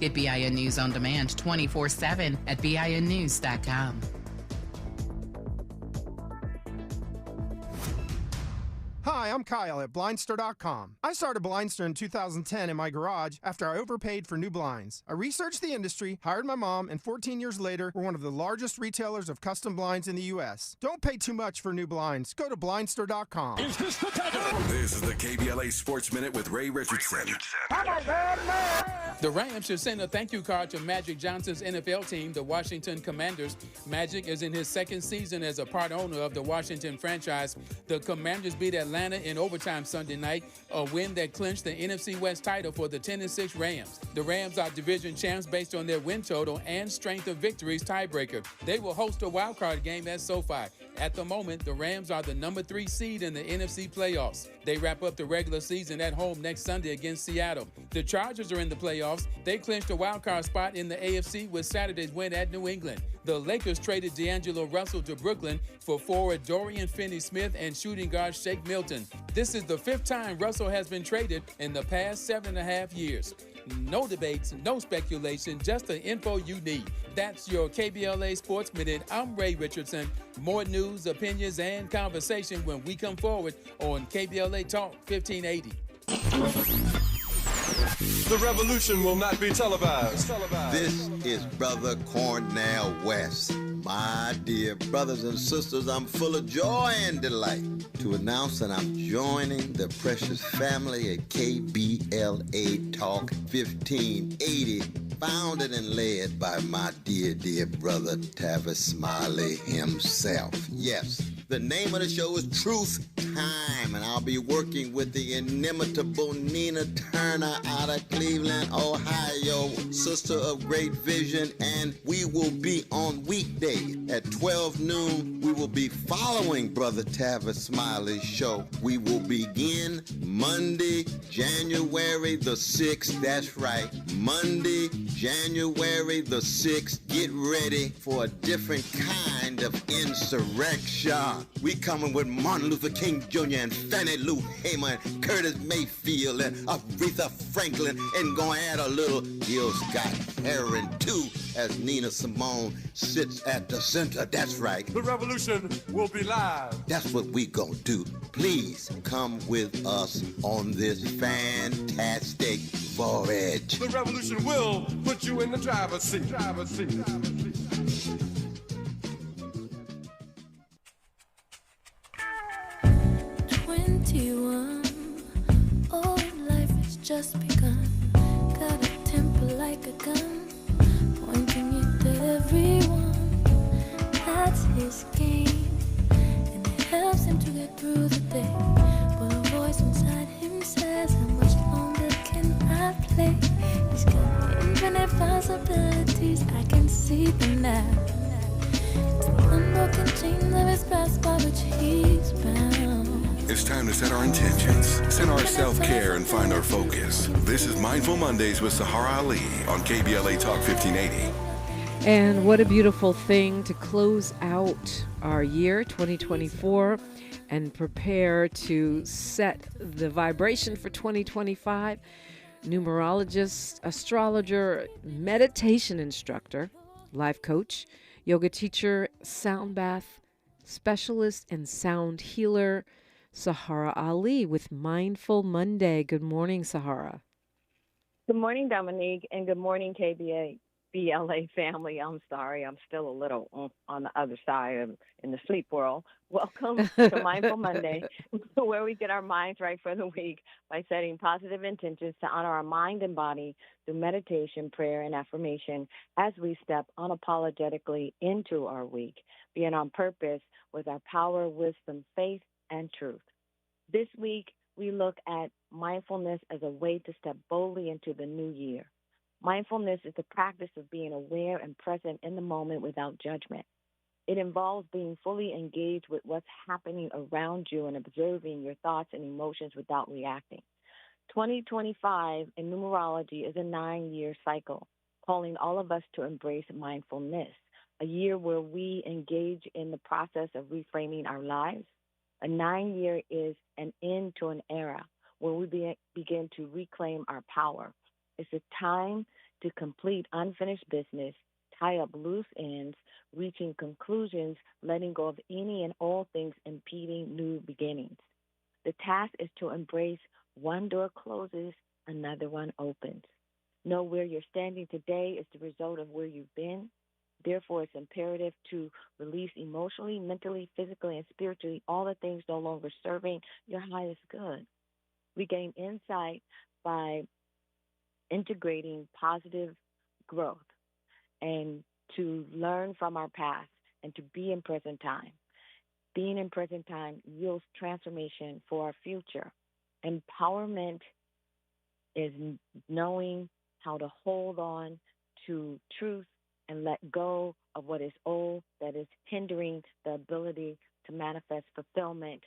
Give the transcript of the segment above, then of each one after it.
Get BIN News on demand 24/7 at BINnews.com. Hi, I'm Kyle at Blindster.com. I started Blindster in 2010 in my garage after I overpaid for new blinds. I researched the industry, hired my mom, and 14 years later, we're one of the largest retailers of custom blinds in the U.S. Don't pay too much for new blinds. Go to Blindster.com. Is this the This is the KBLA Sports Minute with Ray Richardson. The Rams should send a thank you card to Magic Johnson's NFL team, the Washington Commanders. Magic is in his second season as a part owner of the Washington franchise. The Commanders beat Atlanta in overtime Sunday night, a win that clinched the NFC West title for the 10-6 Rams. The Rams are division champs based on their win total and strength of victories tiebreaker. They will host a wild card game at SoFi. At the moment, the Rams are the number 3 seed in the NFC playoffs. They wrap up the regular season at home next Sunday against Seattle. The Chargers are in the playoffs. They clinched a wild card spot in the AFC with Saturday's win at New England. The Lakers traded D'Angelo Russell to Brooklyn for forward Dorian Finney-Smith and shooting guard Shake Milton. This is the 5th time Russell has been traded in the past 7.5 years. No debates, no speculation, just the info you need. That's your KBLA Sports Minute. I'm Ray Richardson. More news, opinions, and conversation when we come forward on KBLA Talk 1580. The revolution will not be televised. This is Brother Cornell West. My dear brothers and sisters, I'm full of joy and delight to announce that I'm joining the precious family at KBLA Talk 1580, founded and led by my dear, dear brother Tavis Smiley himself. Yes, the name of the show is Truth Time, and I'll be working with the inimitable Nina Turner out of Cleveland, Ohio, sister of great vision, and we will be on weekdays at 12 noon. We will be following Brother Tavis Smiley's show. We will begin Monday, January the 6th. That's right, Monday, January the 6th. Get ready for a different kind of insurrection. We coming with Martin Luther King Jr. and Fannie Lou Hamer and Curtis Mayfield and Aretha Franklin, and gonna add a little Gil Scott Heron too, as Nina Simone sits at the center. That's right. The revolution will be live. That's what we gonna do. Please come with us on this fantastic voyage. The revolution will put you in the driver's seat. 21, oh, life has just begun. Got a temper like a gun, pointing it at everyone. That's his game, and it helps him to get through the day. But a voice inside him says, how much longer can I play? He's got infinite possibilities, I can see them now. It's the unbroken chains of his past by which he's bound. It's time to set our intentions, set our self-care, and find our focus. This is Mindful Mondays with Saharah Ali on KBLA Talk 1580. And what a beautiful thing to close out our year 2024 and prepare to set the vibration for 2025. Numerologist, astrologer, meditation instructor, life coach, yoga teacher, sound bath specialist, and sound healer, Saharah Ali with Mindful Monday. Good morning, Saharah. Good morning, Dominique, and good morning, KBLA family. I'm sorry, I'm still a little on the other side in the sleep world. Welcome to Mindful Monday, where we get our minds right for the week by setting positive intentions to honor our mind and body through meditation, prayer, and affirmation as we step unapologetically into our week, being on purpose with our power, wisdom, faith, and truth. This week, we look at mindfulness as a way to step boldly into the new year. Mindfulness is the practice of being aware and present in the moment without judgment. It involves being fully engaged with what's happening around you and observing your thoughts and emotions without reacting. 2025 in numerology is a 9-year cycle, calling all of us to embrace mindfulness, a year where we engage in the process of reframing our lives. A 9-year is an end to an era where we begin to reclaim our power. It's a time to complete unfinished business, tie up loose ends, reaching conclusions, letting go of any and all things impeding new beginnings. The task is to embrace one door closes, another one opens. Know where you're standing today is the result of where you've been. Therefore, it's imperative to release emotionally, mentally, physically, and spiritually all the things no longer serving your highest good. We gain insight by integrating positive growth and to learn from our past and to be in present time. Being in present time yields transformation for our future. Empowerment is knowing how to hold on to truth and let go of what is old that is hindering the ability to manifest fulfillment.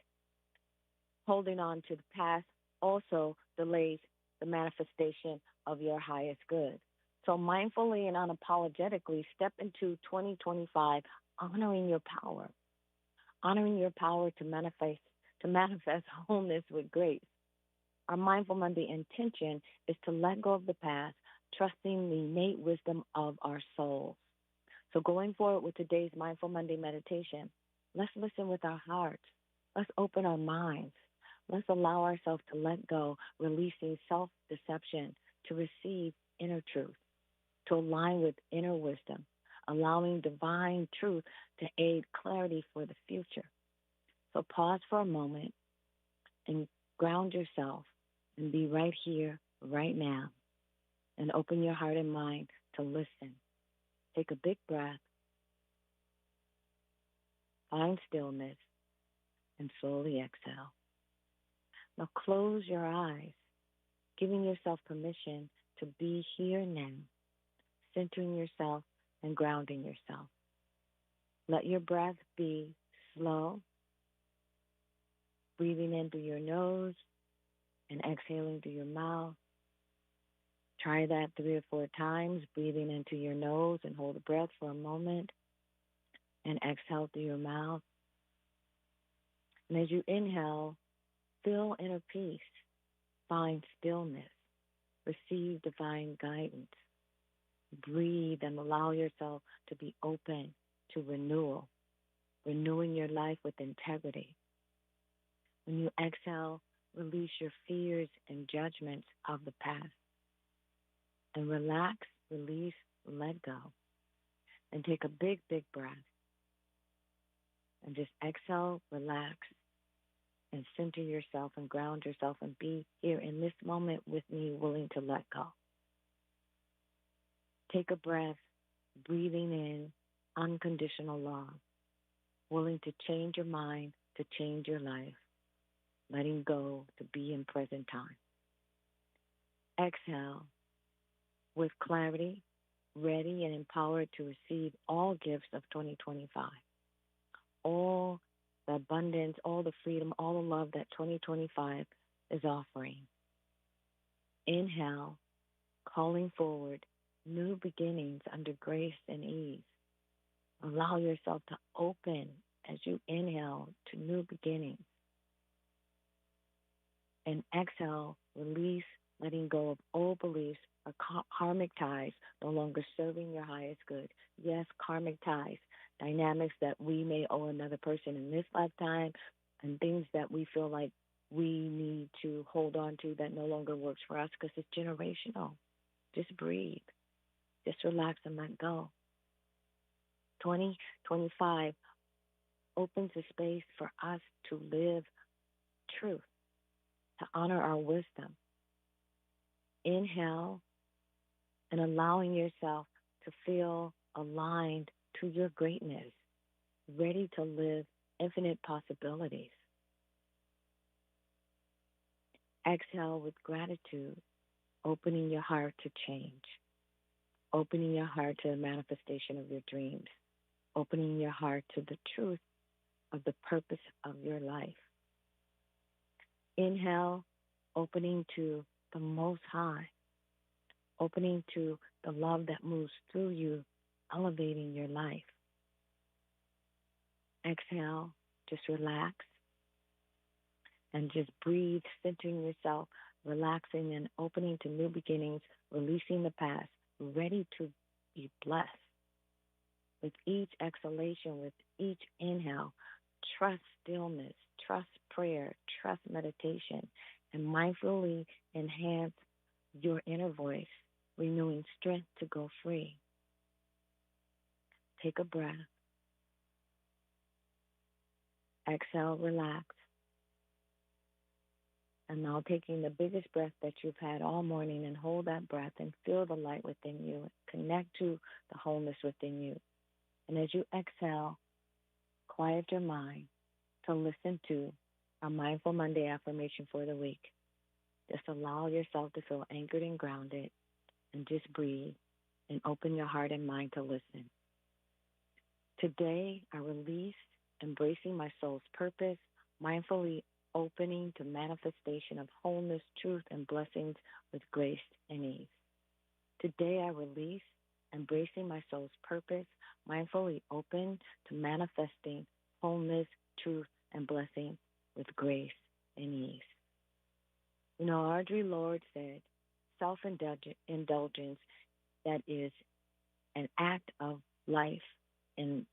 Holding on to the past also delays the manifestation of your highest good. So mindfully and unapologetically step into 2025 honoring your power to manifest wholeness with grace. Our Mindful Monday intention is to let go of the past, trusting the innate wisdom of our souls. So going forward with today's Mindful Monday meditation, let's listen with our hearts. Let's open our minds. Let's allow ourselves to let go, releasing self-deception to receive inner truth, to align with inner wisdom, allowing divine truth to aid clarity for the future. So pause for a moment and ground yourself and be right here, right now, and open your heart and mind to listen. Take a big breath, find stillness, and slowly exhale. Now close your eyes, giving yourself permission to be here now, centering yourself and grounding yourself. Let your breath be slow, breathing in through your nose and exhaling through your mouth. Try that 3 or 4 times, breathing into your nose and hold the breath for a moment and exhale through your mouth. And as you inhale, feel inner peace, find stillness, receive divine guidance. Breathe and allow yourself to be open to renewal, renewing your life with integrity. When you exhale, release your fears and judgments of the past. And relax, release, let go. And take a big, big breath. And just exhale, relax, and center yourself and ground yourself and be here in this moment with me, willing to let go. Take a breath, breathing in unconditional love, willing to change your mind, to change your life, letting go to be in present time. Exhale with clarity, ready and empowered to receive all gifts of 2025, all the abundance, all the freedom, all the love that 2025 is offering. Inhale, calling forward new beginnings under grace and ease. Allow yourself to open as you inhale to new beginnings. And exhale, release, letting go of old beliefs or karmic ties no longer serving your highest good. Yes, karmic ties, dynamics that we may owe another person in this lifetime and things that we feel like we need to hold on to that no longer works for us because it's generational. Just breathe. Just relax and let go. 2025 opens a space for us to live truth, to honor our wisdom. Inhale and allowing yourself to feel aligned to your greatness, ready to live infinite possibilities. Exhale with gratitude, opening your heart to change, opening your heart to the manifestation of your dreams, opening your heart to the truth of the purpose of your life. Inhale, opening to the Most High, opening to the love that moves through you, elevating your life. Exhale, just relax and just breathe, centering yourself, relaxing and opening to new beginnings, releasing the past, ready to be blessed. With each exhalation, with each inhale, trust stillness, trust prayer, trust meditation, and mindfully enhance your inner voice, renewing strength to go free. Take a breath. Exhale, relax. And now taking the biggest breath that you've had all morning, and hold that breath and feel the light within you. Connect to the wholeness within you. And as you exhale, quiet your mind to listen to our Mindful Monday affirmation for the week. Just allow yourself to feel anchored and grounded, and just breathe and open your heart and mind to listen. Today, I release embracing my soul's purpose, mindfully opening to manifestation of wholeness, truth, and blessings with grace and ease. Today, I release embracing my soul's purpose, mindfully open to manifesting wholeness, truth, and blessing with grace and ease. You know, Audre Lorde said, self-indulgence, that is an act of life, and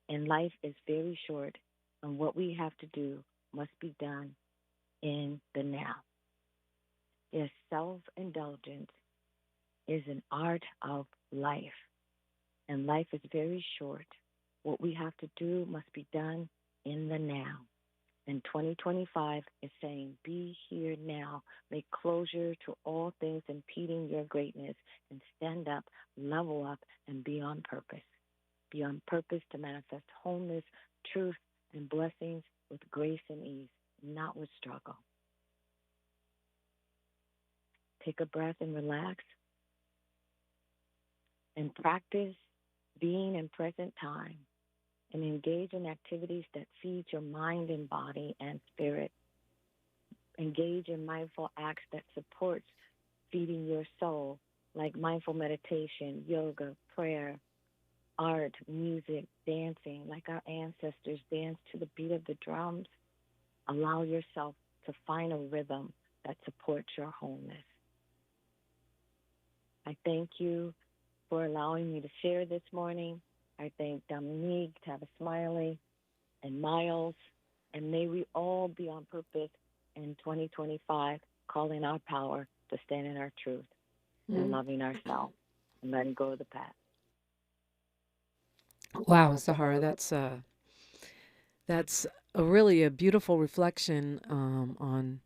life is very short, and what we have to do must be done in the now. Yes, self-indulgence is an art of life, and life is very short. What we have to do must be done in the now. And 2025 is saying, be here now. Make closure to all things impeding your greatness, and stand up, level up, and be on purpose. Be on purpose to manifest wholeness, truth, and blessings with grace and ease, not with struggle. Take a breath and relax. And practice being in present time, and engage in activities that feed your mind and body and spirit. Engage in mindful acts that supports feeding your soul, like mindful meditation, yoga, prayer, art, music, dancing, like our ancestors danced to the beat of the drums. Allow yourself to find a rhythm that supports your wholeness. I thank you for allowing me to share this morning. I thank Dominique, Tavis Smiley, and Miles, and may we all be on purpose in 2025, calling our power to stand in our truth and loving ourselves and letting go of the past. Wow, Saharah, that's really a beautiful reflection on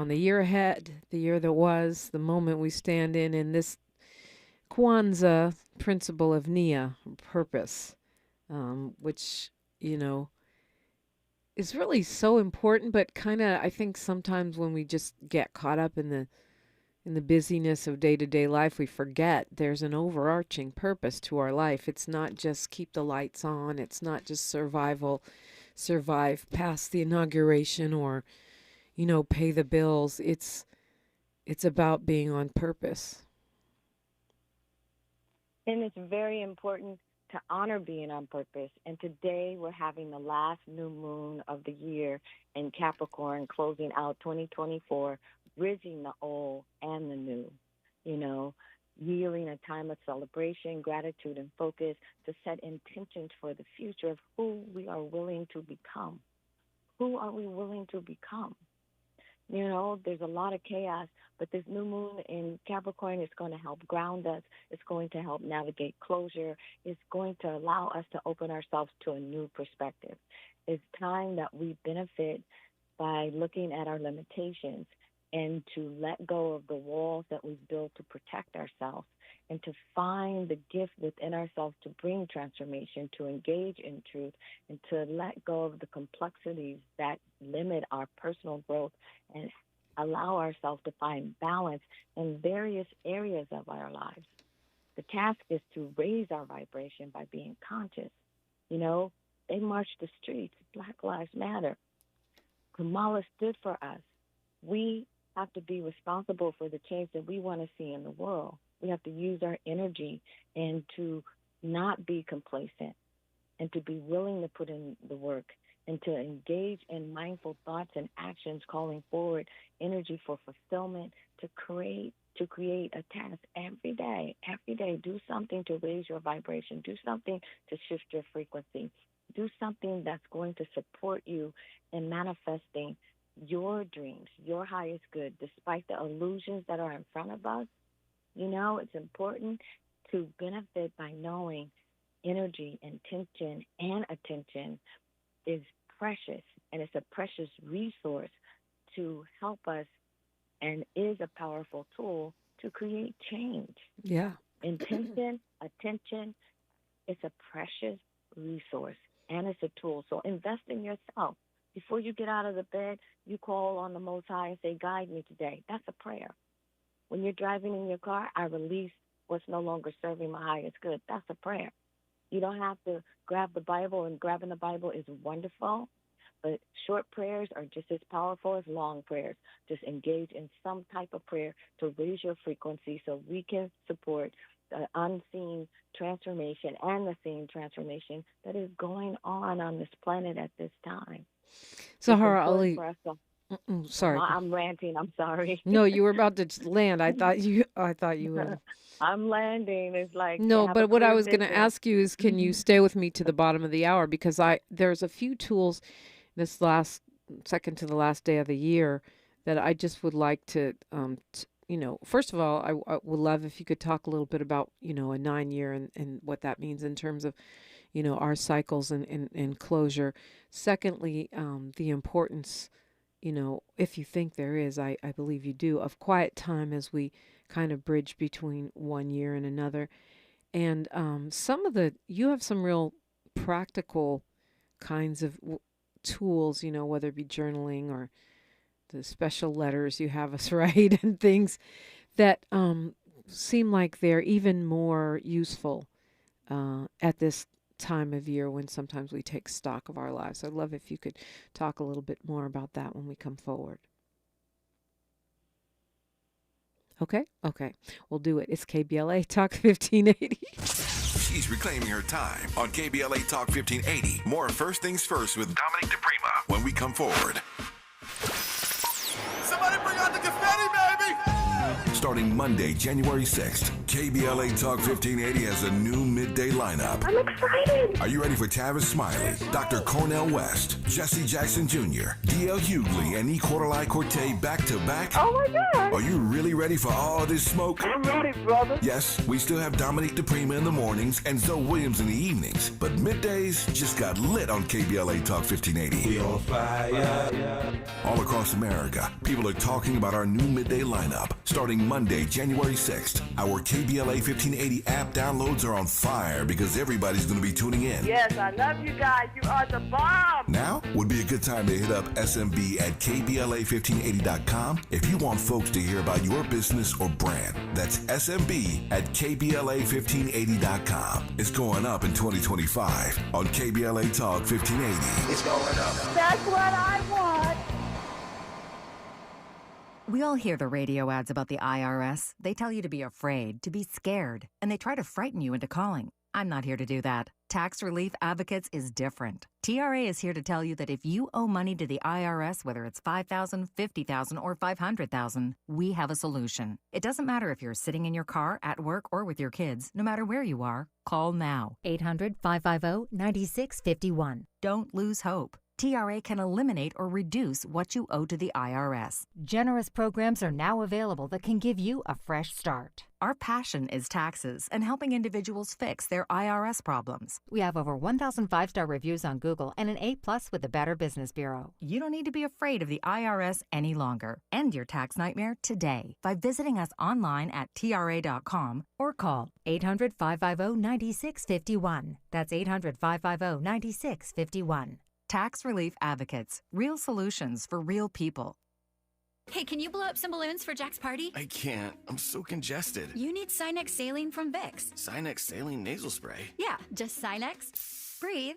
the year ahead, the year that was, the moment we stand in this Kwanzaa principle of Nia, purpose, which, you know, is really so important, but kind of, I think sometimes when we just get caught up in the busyness of day-to-day life, we forget there's an overarching purpose to our life. It's not just keep the lights on. It's not just survive past the inauguration, or, you know, pay the bills. It's about being on purpose. And it's very important to honor being on purpose. And today we're having the last new moon of the year in Capricorn, closing out 2024, bridging the old and the new, you know, yielding a time of celebration, gratitude, and focus to set intentions for the future of who we are willing to become. Who are we willing to become? You know, there's a lot of chaos, but this new moon in Capricorn is going to help ground us. It's going to help navigate closure. It's going to allow us to open ourselves to a new perspective. It's time that we benefit by looking at our limitations and to let go of the walls that we've built to protect ourselves, and to find the gift within ourselves to bring transformation, to engage in truth, and to let go of the complexities that limit our personal growth, and allow ourselves to find balance in various areas of our lives. The task is to raise our vibration by being conscious. You know, they marched the streets. Black Lives Matter. Kamala stood for us. We have to be responsible for the change that we want to see in the world. We have to use our energy and to not be complacent, and to be willing to put in the work and to engage in mindful thoughts and actions calling forward energy for fulfillment, to create a task every day. Every day, do something to raise your vibration. Do something to shift your frequency. Do something that's going to support you in manifesting your dreams, your highest good, despite the illusions that are in front of us. You know, it's important to benefit by knowing energy, intention, and attention is precious, and it's a precious resource to help us and is a powerful tool to create change. Yeah. Intention, attention, it's a precious resource, and it's a tool. So invest in yourself. Before you get out of the bed, you call on the Most High and say, guide me today. That's a prayer. When you're driving in your car, I release what's no longer serving my highest good. That's a prayer. You don't have to grab the Bible, and grabbing the Bible is wonderful, but short prayers are just as powerful as long prayers. Just engage in some type of prayer to raise your frequency so we can support the unseen transformation and the seen transformation that is going on this planet at this time. Saharah Ali. Sorry. I'm ranting. I'm sorry. No, you were about to land. I thought you were. I'm landing. It's like no, but what I was going to ask you is, can you Mm-hmm. stay with me to the bottom of the hour, because there's a few tools this second to the last day of the year that I just would like to first of all, I would love if you could talk a little bit about a 9-year and what that means in terms of our cycles and closure. Secondly, the importance, if you think there is, I believe you do, of quiet time as we kind of bridge between one year and another. And you have some real practical kinds of tools, whether it be journaling or the special letters you have us write and things that seem like they're even more useful at this time of year when sometimes we take stock of our lives. I'd love if you could talk a little bit more about that when we come forward. Okay, we'll do it. It's KBLA Talk 1580. She's reclaiming her time on KBLA Talk 1580. More First Things First with Dominique DiPrima when we come forward. Somebody bring out the confetti, baby! Starting Monday, January 6th, KBLA Talk 1580 has a new midday lineup. I'm excited. Are you ready for Tavis Smiley, Dr. Cornel West, Jesse Jackson Jr., D.L. Hughley, and E. Quarterly Corte back-to-back? Oh, my God. Are you really ready for all this smoke? I'm ready, brother. Yes, we still have Dominique DiPrima in the mornings and Zoe Williams in the evenings, but middays just got lit on KBLA Talk 1580. We on fire. All across America, people are talking about our new midday lineup. Starting Monday, January 6th, our KBLA 1580 app downloads are on fire because everybody's going to be tuning in. Yes, I love you guys. You are the bomb. Now would be a good time to hit up SMB at KBLA1580.com if you want folks to hear about your business or brand. That's SMB at KBLA1580.com. It's going up in 2025 on KBLA Talk 1580. It's going up. That's what I want. We all hear the radio ads about the IRS. They tell you to be afraid, to be scared, and they try to frighten you into calling. I'm not here to do that. Tax Relief Advocates is different. TRA is here to tell you that if you owe money to the IRS, whether it's $5,000, $50,000, or $500,000, we have a solution. It doesn't matter if you're sitting in your car, at work, or with your kids. No matter where you are, call now. 800-550-9651. Don't lose hope. TRA can eliminate or reduce what you owe to the IRS. Generous programs are now available that can give you a fresh start. Our passion is taxes and helping individuals fix their IRS problems. We have over 1,000 5-star reviews on Google and an A+ with the Better Business Bureau. You don't need to be afraid of the IRS any longer. End your tax nightmare today by visiting us online at TRA.com Or call 800-550-9651. That's 800-550-9651. Tax Relief Advocates. Real solutions for real people. Hey, can you blow up some balloons for Jack's party? I can't. I'm so congested. You need Sinex Saline from Vicks. Sinex Saline Nasal Spray? Yeah, just Sinex. Breathe.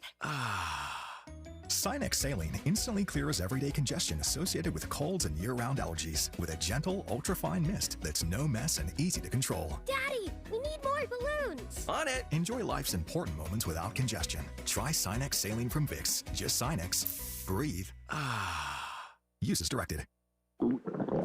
Sinex Saline instantly clears everyday congestion associated with colds and year-round allergies with a gentle, ultra-fine mist that's no mess and easy to control. Daddy, we need more balloons. On it. Enjoy life's important moments without congestion. Try Sinex Saline from Vicks. Just Sinex. Breathe. Use as directed.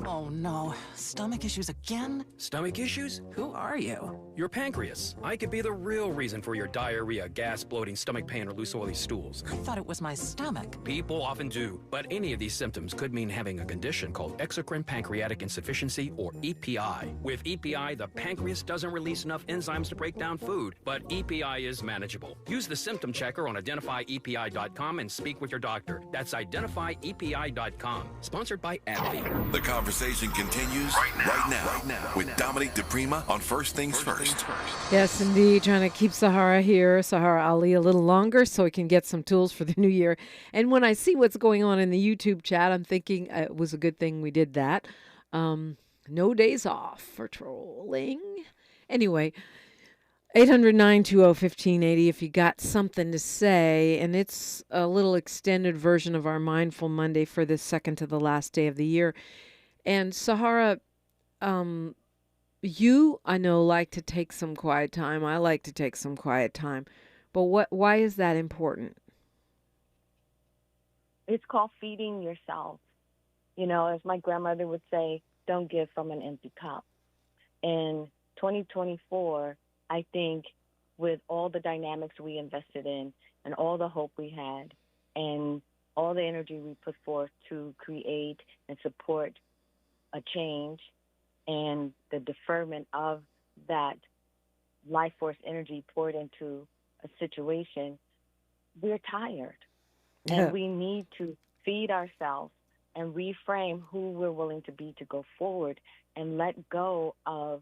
Oh no, stomach issues again? Stomach issues? Who are you? Your pancreas. I could be the real reason for your diarrhea, gas, bloating, stomach pain, or loose oily stools. I thought it was my stomach. People often do, but any of these symptoms could mean having a condition called exocrine pancreatic insufficiency, or EPI. With EPI, the pancreas doesn't release enough enzymes to break down food, but EPI is manageable. Use the symptom checker on identifyepi.com and speak with your doctor. That's identifyepi.com. Sponsored by AbbVie. The conversation continues right now with Dominique DiPrima on First Things First. Yes, indeed. Trying to keep Saharah here, Saharah Ali, a little longer so he can get some tools for the new year. And when I see what's going on in the YouTube chat, I'm thinking it was a good thing we did that. No days off for trolling. Anyway, 800-920-1580 if you got something to say. And it's a little extended version of our Mindful Monday for the second to the last day of the year. And Saharah, you, I know, like to take some quiet time. I like to take some quiet time. But why is that important? It's called feeding yourself. You know, as my grandmother would say, don't give from an empty cup. In 2024, I think with all the dynamics we invested in and all the hope we had and all the energy we put forth to create and support a change and the deferment of that life force energy poured into a situation, we're tired. And we need to feed ourselves and reframe who we're willing to be to go forward and let go of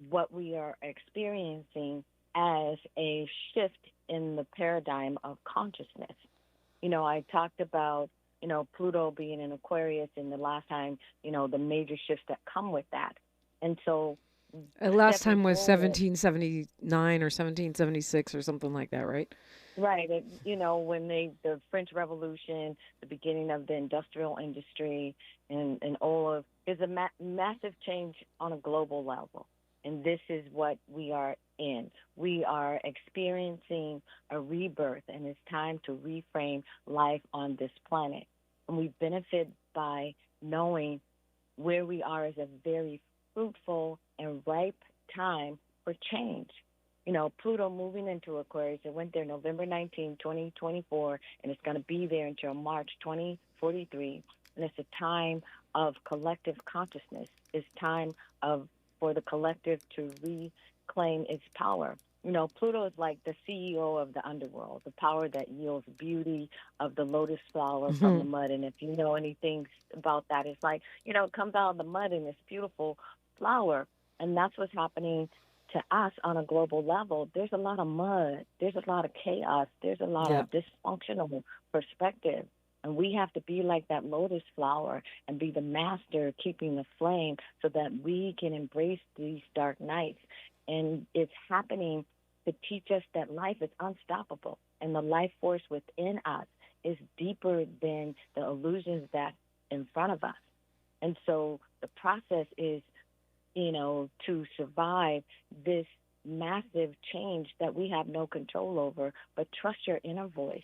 what we are experiencing as a shift in the paradigm of consciousness. You know, I talked about, you know, Pluto being in Aquarius in the last time, you know, the major shifts that come with that. And so last time was 1779 or 1776 or something like that, right? Right. You know, when the French Revolution, the beginning of the industrial industry, and all of, is a massive change on a global level. And this is what we are in. We are experiencing a rebirth, and it's time to reframe life on this planet. And we benefit by knowing where we are as a very fruitful and ripe time for change. You know, Pluto moving into Aquarius, it went there November 19, 2024, and it's going to be there until March 2043. And it's a time of collective consciousness. It's time for the collective to reclaim its power. You know, Pluto is like the CEO of the underworld, the power that yields beauty of the lotus flower from the mud. And if you know anything about that, it's like, you know, it comes out of the mud in this beautiful flower. And that's what's happening to us on a global level. There's a lot of mud. There's a lot of chaos. There's a lot of dysfunctional perspective. And we have to be like that lotus flower and be the master keeping the flame so that we can embrace these dark nights. And it's happening to teach us that life is unstoppable and the life force within us is deeper than the illusions that in front of us. And so the process is, you know, to survive this massive change that we have no control over, but trust your inner voice.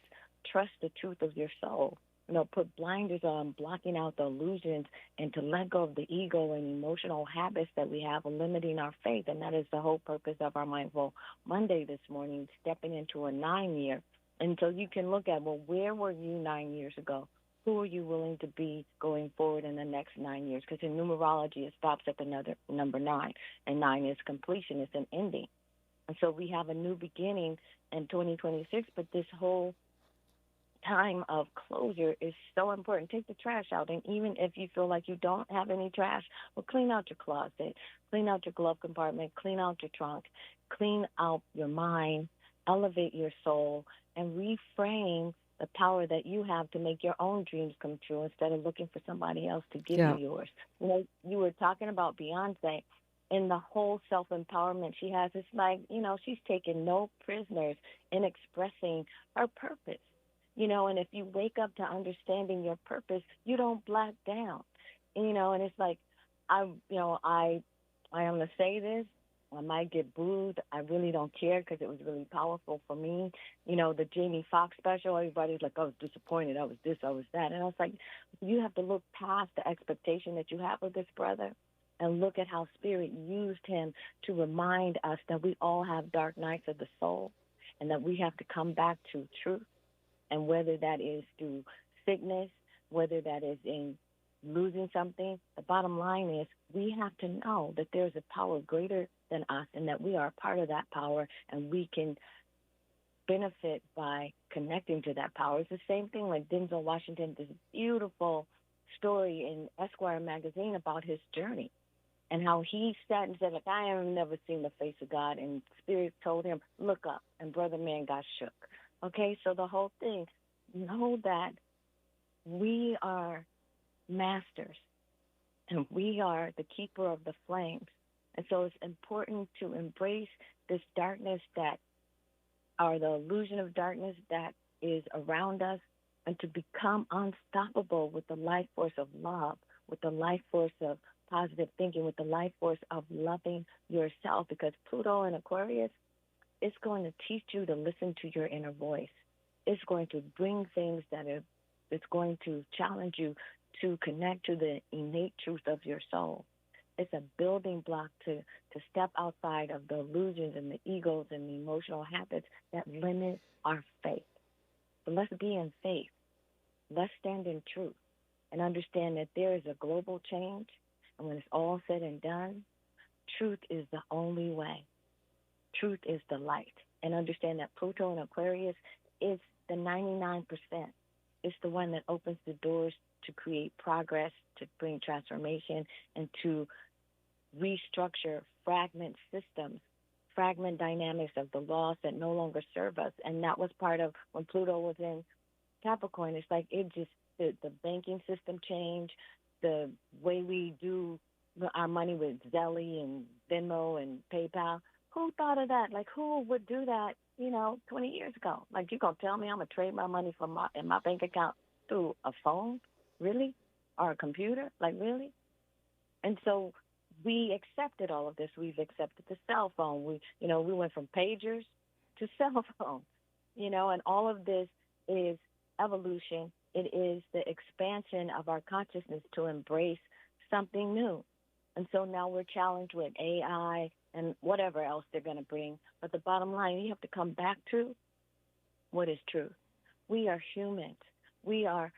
Trust the truth of your soul. You know, put blinders on, blocking out the illusions, and to let go of the ego and emotional habits that we have limiting our faith. And that is the whole purpose of our Mindful Monday this morning, stepping into a 9-year. And so you can look at, well, where were you 9 years ago? Who are you willing to be going forward in the next 9 years? Because in numerology, it stops at the number 9, and 9 is completion, it's an ending. And so we have a new beginning in 2026, but this whole time of closure is so important. Take the trash out, and even if you feel like you don't have any trash, well, clean out your closet, clean out your glove compartment, clean out your trunk, clean out your mind, elevate your soul, and reframe the power that you have to make your own dreams come true instead of looking for somebody else to give you yours. You know, you were talking about Beyonce and the whole self-empowerment she has. It's like, you know, she's taking no prisoners in expressing her purpose. You know, and if you wake up to understanding your purpose, you don't black down. You know, and it's like, I'm going to say this, I might get booed. I really don't care because it was really powerful for me. You know, the Jamie Foxx special, everybody's like, I was disappointed. I was this, I was that. And I was like, you have to look past the expectation that you have of this brother and look at how Spirit used him to remind us that we all have dark nights of the soul and that we have to come back to truth. And whether that is through sickness, whether that is in losing something, the bottom line is we have to know that there's a power greater than us and that we are a part of that power, and we can benefit by connecting to that power. It's the same thing like Denzel Washington, this beautiful story in Esquire magazine about his journey and how he sat and said, like, I have never seen the face of God, and Spirit told him, look up, and Brother Man got shook. Okay, so the whole thing, know that we are masters, and we are the keeper of the flames. And so it's important to embrace this darkness that, or the illusion of darkness that is around us, and to become unstoppable with the life force of love, with the life force of positive thinking, with the life force of loving yourself, because Pluto in Aquarius, it's going to teach you to listen to your inner voice. It's going to bring things it's going to challenge you to connect to the innate truth of your soul. It's a building block to step outside of the illusions and the egos and the emotional habits that limit our faith. But let's be in faith. Let's stand in truth and understand that there is a global change. And when it's all said and done, truth is the only way. Truth is the light. And understand that Pluto in Aquarius is the 99%. It's the one that opens the doors to create progress, to bring transformation, and to restructure fragment systems, fragment dynamics of the laws that no longer serve us. And that was part of when Pluto was in Capricorn. It's like it just, the banking system changed, the way we do our money with Zelle and Venmo and PayPal. Who thought of that? Like, who would do that, 20 years ago? Like, you going to tell me I'm going to trade my money in my bank account through a phone? Really? Or a computer? Like, really? And so we accepted all of this. We've accepted the cell phone. We went from pagers to cell phones, and all of this is evolution. It is the expansion of our consciousness to embrace something new. And so now we're challenged with AI and whatever else they're going to bring. But the bottom line, you have to come back to what is truth. We are humans. We are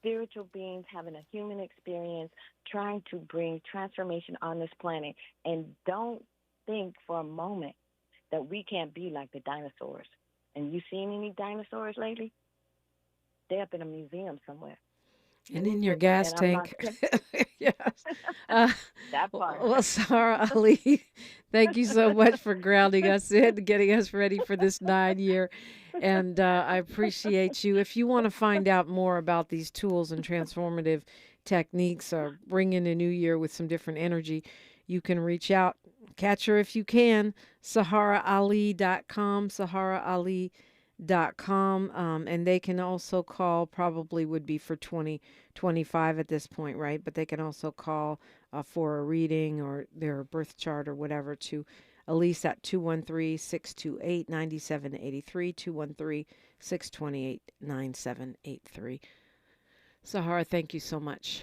spiritual beings having a human experience, trying to bring transformation on this planet. And don't think for a moment that we can't be like the dinosaurs. And you seen any dinosaurs lately? They're up in a museum somewhere. And in your gas tank. Yes. That part. Well, Saharah Ali, thank you so much for grounding us in, getting us ready for this 9-year. And I appreciate you. If you want to find out more about these tools and transformative techniques or bring in a new year with some different energy, you can reach out. Catch her if you can, SaharahAli.com, SaharahAli.com, and they can also call, probably would be for 2025 at this point, right? But they can also call for a reading or their birth chart or whatever to Elise at 213-628-9783, 213-628-9783. Saharah, thank you so much.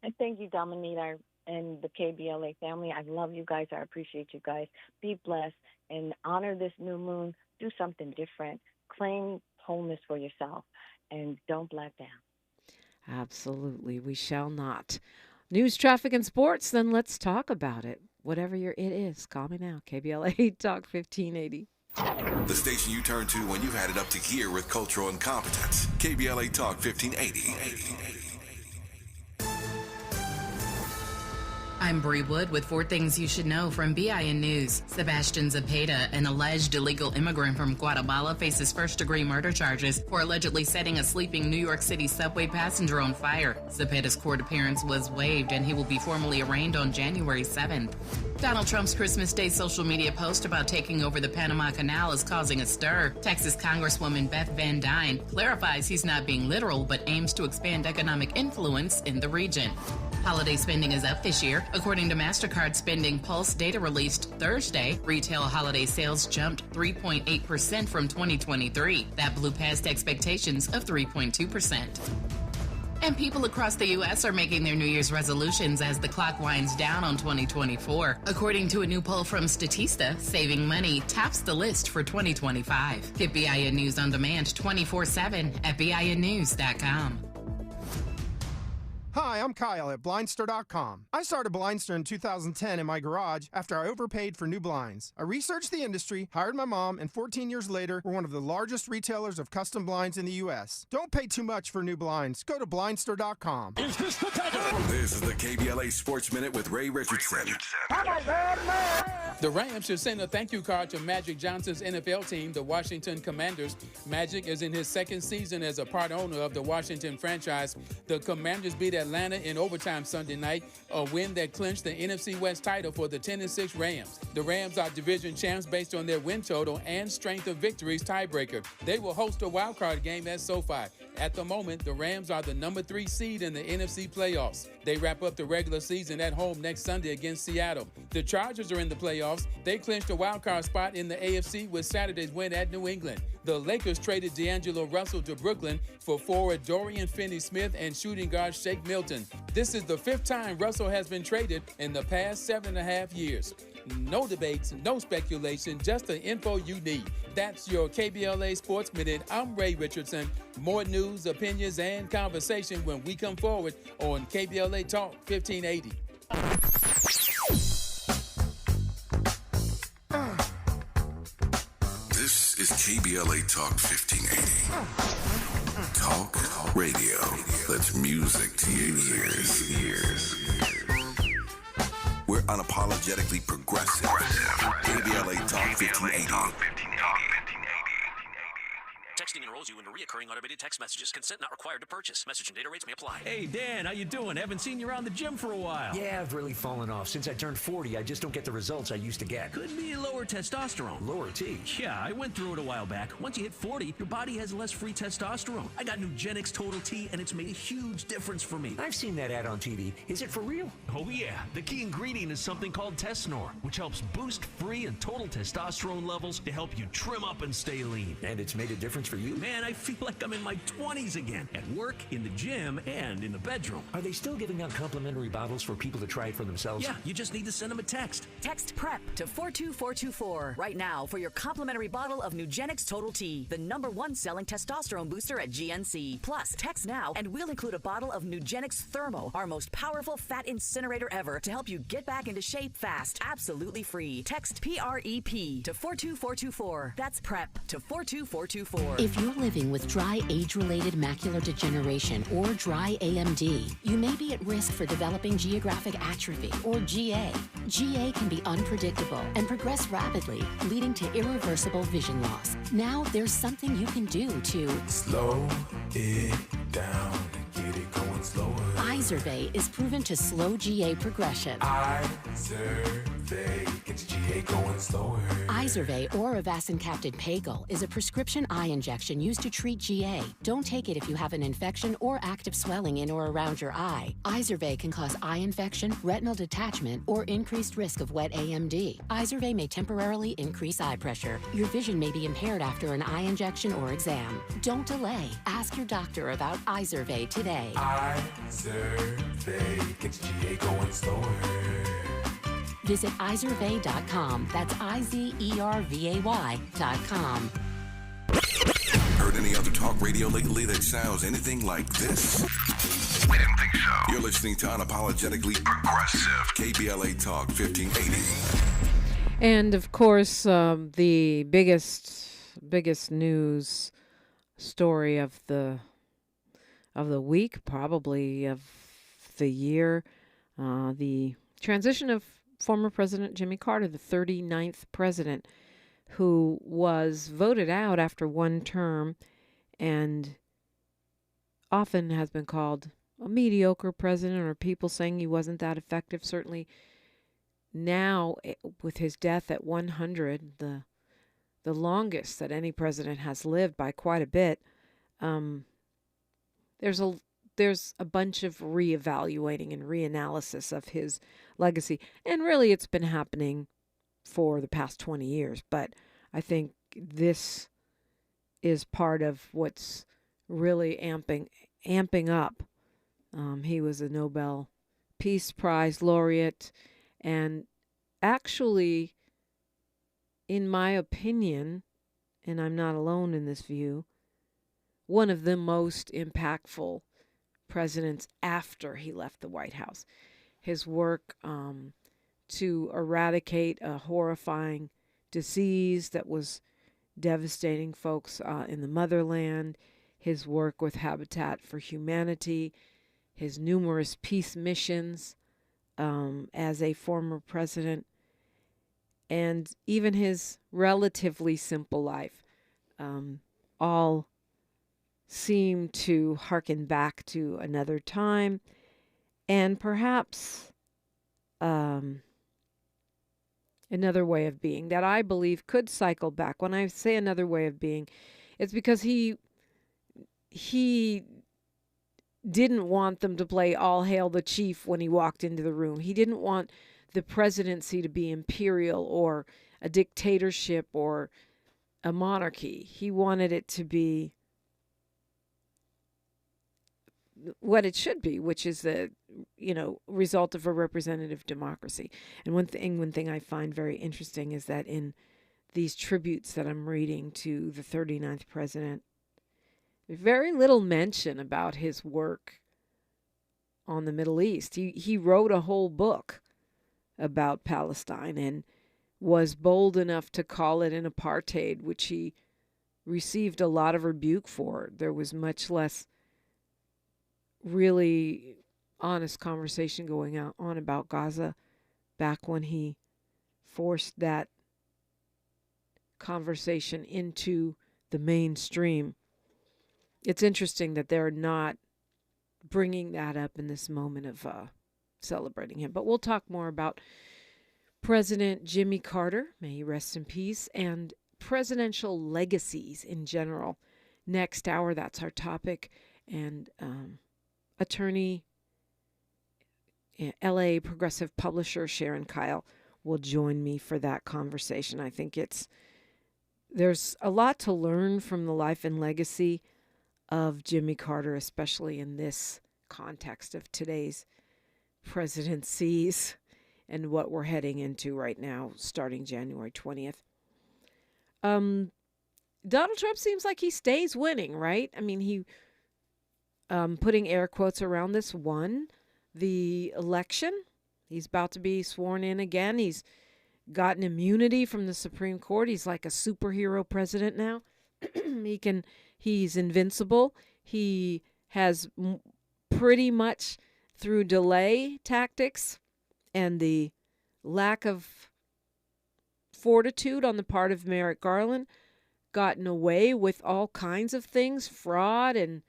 And thank you, Dominique, and the KBLA family. I love you guys. I appreciate you guys. Be blessed and honor this new moon. Do something different. Claim wholeness for yourself, and don't black down. Absolutely. We shall not. News, traffic, and sports, then let's talk about it. Whatever it is, call me now. KBLA Talk 1580. The station you turn to when you've had it up to gear with cultural incompetence. KBLA Talk 1580. I'm Bree Wood with 4 things you should know from BIN News. Sebastian Zepeda, an alleged illegal immigrant from Guatemala, faces first-degree murder charges for allegedly setting a sleeping New York City subway passenger on fire. Zepeda's court appearance was waived, and he will be formally arraigned on January 7th. Donald Trump's Christmas Day social media post about taking over the Panama Canal is causing a stir. Texas Congresswoman Beth Van Dyne clarifies he's not being literal, but aims to expand economic influence in the region. Holiday spending is up this year. According to MasterCard Spending Pulse data released Thursday, retail holiday sales jumped 3.8% from 2023. That blew past expectations of 3.2%. And people across the U.S. are making their New Year's resolutions as the clock winds down on 2024. According to a new poll from Statista, saving money tops the list for 2025. Get BIN News on demand 24/7 at BINnews.com. Hi, I'm Kyle at Blindster.com. I started Blindster in 2010 in my garage after I overpaid for new blinds. I researched the industry, hired my mom, and 14 years later, we're one of the largest retailers of custom blinds in the U.S. Don't pay too much for new blinds. Go to Blindster.com. This is the KBLA Sports Minute with Ray Richardson. The Rams should send a thank you card to Magic Johnson's NFL team, the Washington Commanders. Magic is in his second season as a part owner of the Washington franchise. The Commanders beat Atlanta in overtime Sunday night, a win that clinched the NFC West title for the 10-6 Rams. The Rams are division champs based on their win total and strength of victories tiebreaker. They will host a wildcard game at SoFi. At the moment, the Rams are the number 3 seed in the NFC playoffs. They wrap up the regular season at home next Sunday against Seattle. The Chargers are in the playoffs. They clinched a wildcard spot in the AFC with Saturday's win at New England. The Lakers traded D'Angelo Russell to Brooklyn for forward Dorian Finney-Smith and shooting guard Shake Milton. This is the 5th time Russell has been traded in the past 7.5 years. No debates, no speculation, just the info you need. That's your KBLA Sports Minute. I'm Ray Richardson. More news, opinions, and conversation when we come forward on KBLA Talk 1580. This is KBLA Talk 1580. Talk radio. That's music to your ears. We're unapologetically progressive. KBLA Talk 1580. Texting enrolls you into recurring automated text messages. Consent not required to purchase. Message and data rates may apply. Hey, Dan, how you doing? Haven't seen you around the gym for a while. Yeah, I've really fallen off. Since I turned 40, I just don't get the results I used to get. Could be lower testosterone. Lower T? Yeah, I went through it a while back. Once you hit 40, your body has less free testosterone. I got Nugenix Total T, and it's made a huge difference for me. I've seen that ad on TV. Is it for real? Oh, yeah. The key ingredient is something called Tesnor, which helps boost free and total testosterone levels to help you trim up and stay lean. And it's made a difference for you? Man, I feel like I'm in my 20s again. At work, in the gym, and in the bedroom. Are they still giving out complimentary bottles for people to try it for themselves? Yeah, you just need to send them a text. Text PREP to 42424 right now for your complimentary bottle of Nugenix Total T, the #1 selling testosterone booster at GNC. Plus, text now and we'll include a bottle of Nugenix Thermo, our most powerful fat incinerator ever, to help you get back into shape fast, absolutely free. Text PREP to 42424. That's PREP to 42424. If you're living with dry age-related macular degeneration or dry AMD, you may be at risk for developing geographic atrophy or GA. GA can be unpredictable and progress rapidly, leading to irreversible vision loss. Now there's something you can do to slow it down and get it going slower. Izervay is proven to slow GA progression. Izervay gets GA going slower. Izervay or avacincaptad pagel is a prescription eye injection used to treat GA. Don't take it if you have an infection or active swelling in or around your eye. Izervay can cause eye infection, retinal detachment, or increased risk of wet AMD. Izervay may temporarily increase eye pressure. Your vision may be impaired after an eye injection or exam. Don't delay. Ask your doctor about Izervay today. Izervay gets GA going slower. Visit Izervay.com. That's IZERVAY.com. Heard any other talk radio lately that sounds anything like this? We didn't think so. You're listening to Unapologetically Progressive. KBLA Talk 1580. And of course, the biggest news story of the week, probably of the year, the transition of former President Jimmy Carter, the 39th president, who was voted out after one term and often has been called a mediocre president, or people saying he wasn't that effective. Certainly now, with his death at 100, the longest that any president has lived by quite a bit, there's there's a bunch of reevaluating and reanalysis of his legacy. And really, it's been happening for the past 20 years. But I think this is part of what's really amping up. He was a Nobel Peace Prize laureate, and actually, in my opinion, and I'm not alone in this view, one of the most impactful presidents after he left the White House. His work to eradicate a horrifying disease that was devastating folks in the motherland, his work with Habitat for Humanity, his numerous peace missions as a former president, and even his relatively simple life, all seem to hearken back to another time and perhaps another way of being that I believe could cycle back. When I say another way of being, it's because he didn't want them to play All Hail the Chief when he walked into the room. He didn't want the presidency to be imperial or a dictatorship or a monarchy. He wanted it to be what it should be, which is the, result of a representative democracy. And one thing I find very interesting is that in these tributes that I'm reading to the 39th president, very little mention about his work on the Middle East. He wrote a whole book about Palestine and was bold enough to call it an apartheid, which he received a lot of rebuke for. There was much less really honest conversation going on about Gaza back when he forced that conversation into the mainstream. It's interesting that they're not bringing that up in this moment of celebrating him. But we'll talk more about President Jimmy Carter, may he rest in peace, and presidential legacies in general. Next hour, that's our topic. And attorney, LA progressive publisher Sharon Kyle will join me for that conversation. I think there's a lot to learn from the life and legacy of Jimmy Carter, especially in this context of today's presidencies and what we're heading into right now, starting January 20th. Donald Trump seems like he stays winning, right? I mean, he, putting air quotes around this, won the election. He's about to be sworn in again. He's gotten immunity from the Supreme Court. He's like a superhero president now. He's invincible. He has pretty much, through delay tactics and the lack of fortitude on the part of Merrick Garland, gotten away with all kinds of things, fraud and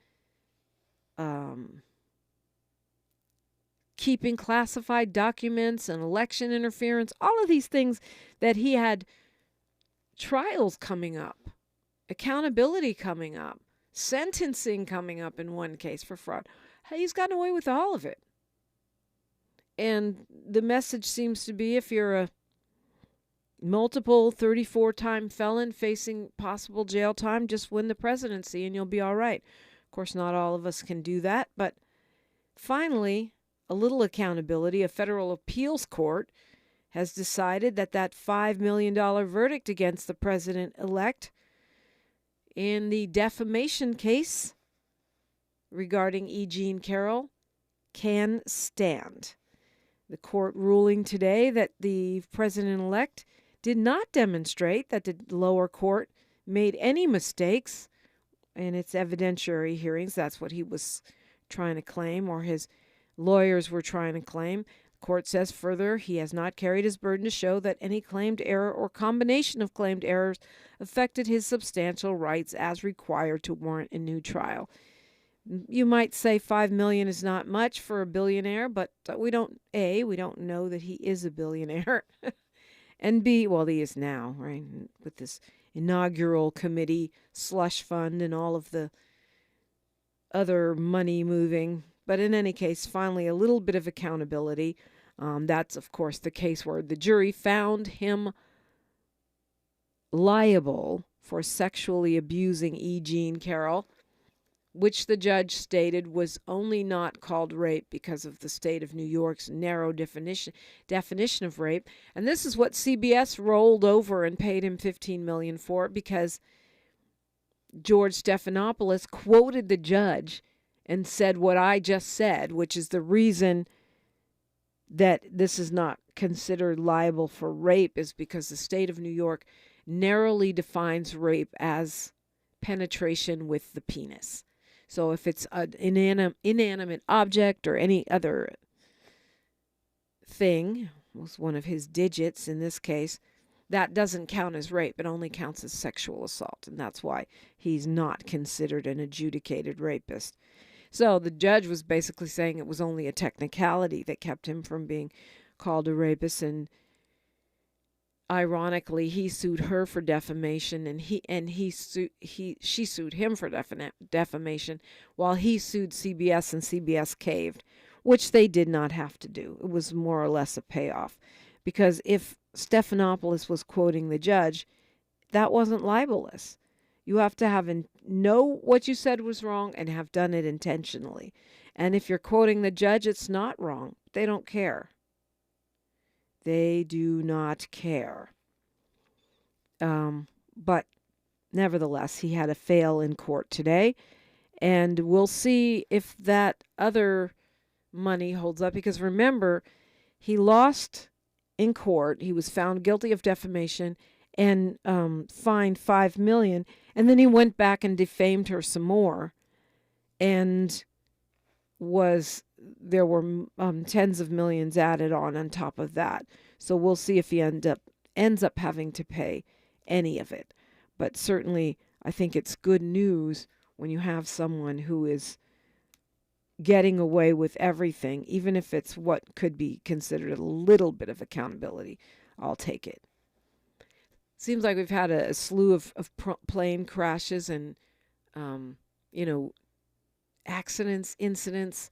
keeping classified documents and election interference, all of these things that he had trials coming up, accountability coming up, sentencing coming up in one case for fraud. He's gotten away with all of it. And the message seems to be, if you're a multiple 34-time felon facing possible jail time, just win the presidency and you'll be all right. Of course, not all of us can do that, but finally, a little accountability. A federal appeals court has decided that $5 million verdict against the president-elect in the defamation case regarding E. Jean Carroll can stand. The court ruling today that the president-elect did not demonstrate that the lower court made any mistakes in its evidentiary hearings. That's what he was trying to claim, or his lawyers were trying to claim. The court says further, he has not carried his burden to show that any claimed error or combination of claimed errors affected his substantial rights as required to warrant a new trial. You might say $5 million is not much for a billionaire, but we don't know that he is a billionaire. And B, well, he is now, right, with this inaugural committee slush fund and all of the other money moving. But in any case, finally, a little bit of accountability. That's, of course, the case where the jury found him liable for sexually abusing E. Jean Carroll, which the judge stated was only not called rape because of the state of New York's narrow definition of rape. And this is what CBS rolled over and paid him $15 million for, because George Stephanopoulos quoted the judge and said what I just said, which is the reason that this is not considered liable for rape is because the state of New York narrowly defines rape as penetration with the penis. So if it's an inanimate object or any other thing, was one of his digits in this case, that doesn't count as rape. It only counts as sexual assault, and that's why he's not considered an adjudicated rapist. So the judge was basically saying it was only a technicality that kept him from being called a rapist, and ironically, he sued her for defamation, and she sued him for defamation, while he sued CBS, and CBS caved, which they did not have to do. It was more or less a payoff, because if Stephanopoulos was quoting the judge, that wasn't libelous. You have to know what you said was wrong and have done it intentionally. And if you're quoting the judge, it's not wrong. They don't care. They do not care. But nevertheless, he had a fail in court today. And we'll see if that other money holds up. Because remember, he lost in court. He was found guilty of defamation and fined $5 million. And then he went back and defamed her some more. And there were tens of millions added on top of that. So we'll see if he ends up having to pay any of it. But certainly, I think it's good news when you have someone who is getting away with everything, even if it's what could be considered a little bit of accountability. I'll take it. Seems like we've had a slew of plane crashes and, accidents, incidents.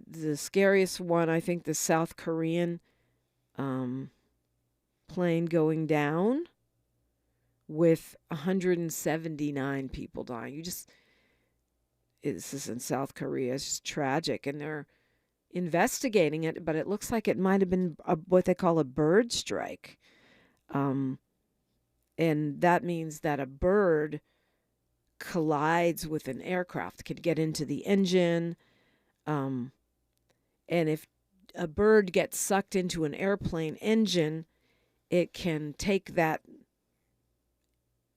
The scariest one, I think, the South Korean plane going down with 179 people dying. This is in South Korea. It's just tragic, and they're investigating it, but it looks like it might have been what they call a bird strike. And that means that a bird collides with an aircraft, can get into the engine. And if a bird gets sucked into an airplane engine, it can take that